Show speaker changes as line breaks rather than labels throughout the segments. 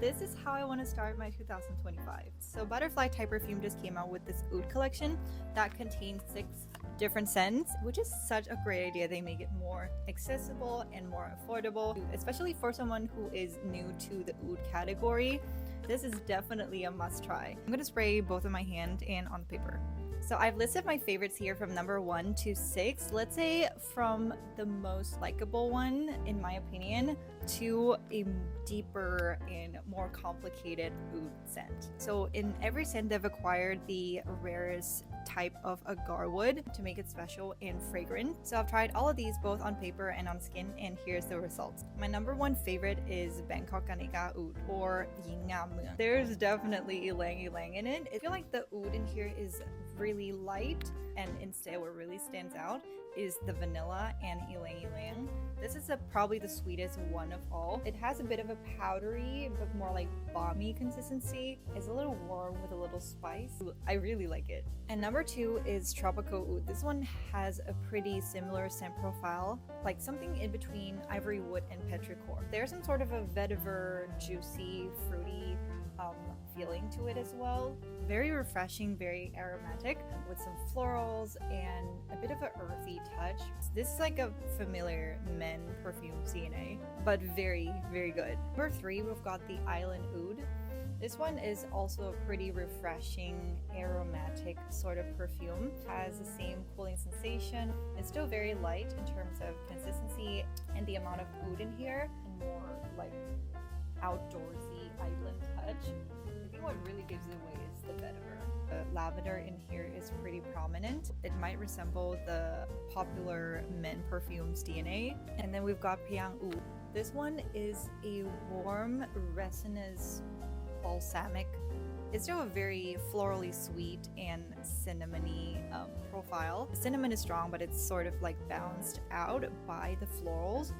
This is how I want to start my 2025. So Butterfly Thai Perfume just came out with this Oud collection that contains 6 different scents, which is such a great idea. They make it more accessible and more affordable, especially for someone who is new to the Oud category. This is definitely a must try. I'm going to spray both on my hand and on the paper. So I've listed my favorites here from number 1 to 6. Let's say from the most likable one, in my opinion, to a deeper and more complicated Oud scent. So in every scent, they've acquired the rarest type of agar wood to make it special and fragrant. So I've tried all of these both on paper and on skin, and here's the results. My number 1 favorite is Bangkok Kanika Oud, or Yin Ngam Mueang. There's definitely ylang ylang in it. I feel like the Oud in here is really light, and instead what really stands out is the vanilla and ylang ylang. This is probably the sweetest one of all. It has a bit of a powdery but more like balmy consistency. It's a little warm with a little spice. I really like it. And number 2 is Tropico Oud. This one has a pretty similar scent profile, like something in between ivory wood and petrichor. There's some sort of a vetiver, juicy, fruity feeling to it as well. Very refreshing, very aromatic, with some florals and a bit of an earthy touch. This is like a familiar men perfume CNA, but very, very good. Number 3, we've got the Island Oud. This one is also a pretty refreshing, aromatic sort of perfume. It has the same cooling sensation. It's still very light in terms of consistency and the amount of oud in here, and more like outdoorsy island touch. I think what really gives it away is the vetiver. The lavender in here is pretty prominent. It might resemble the popular men perfumes DNA. And then we've got Piang Oud. This one is a warm, resinous, balsamic. It's still a very florally sweet and cinnamony profile. The cinnamon is strong, but it's sort of like balanced out by the florals.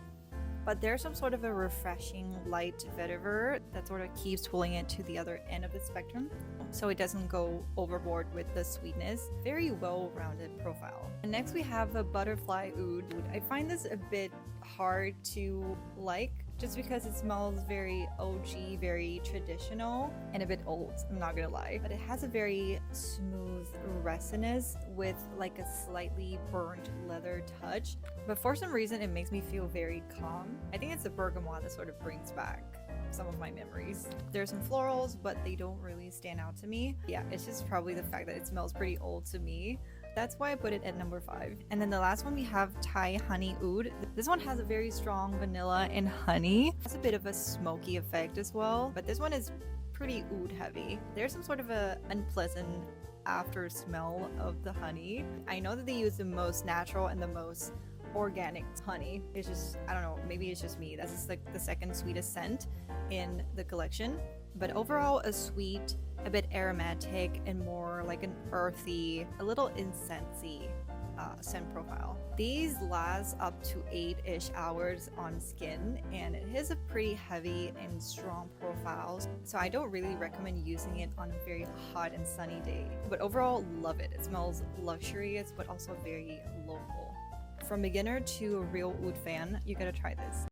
But there's some sort of a refreshing light vetiver that sort of keeps pulling it to the other end of the spectrum, so it doesn't go overboard with the sweetness. Very well-rounded profile. And next we have a Butterfly Oud. I find this a bit hard to like, just because it smells very OG, very traditional, and a bit old, I'm not gonna lie. But it has a very smooth resinous with like a slightly burnt leather touch. But for some reason, it makes me feel very calm. I think it's the bergamot that sort of brings back some of my memories. There's some florals, but they don't really stand out to me. Yeah, it's just probably the fact that it smells pretty old to me. That's why I put it at number 5. And then the last one we have Thai Honey Oud. This one has a very strong vanilla and honey. It has a bit of a smoky effect as well, but this one is pretty oud heavy. There's some sort of a unpleasant after smell of the honey. I know that they use the most natural and the most organic honey. It's just, I don't know, maybe it's just me. That's just like the second sweetest scent in the collection. But overall, a sweet, a bit aromatic, and more like an earthy, a little incensey scent profile. These last up to 8-ish hours on skin, and it has a pretty heavy and strong profile, so I don't really recommend using it on a very hot and sunny day. But overall, love it. It smells luxurious, but also very local. From beginner to a real oud fan, you gotta try this.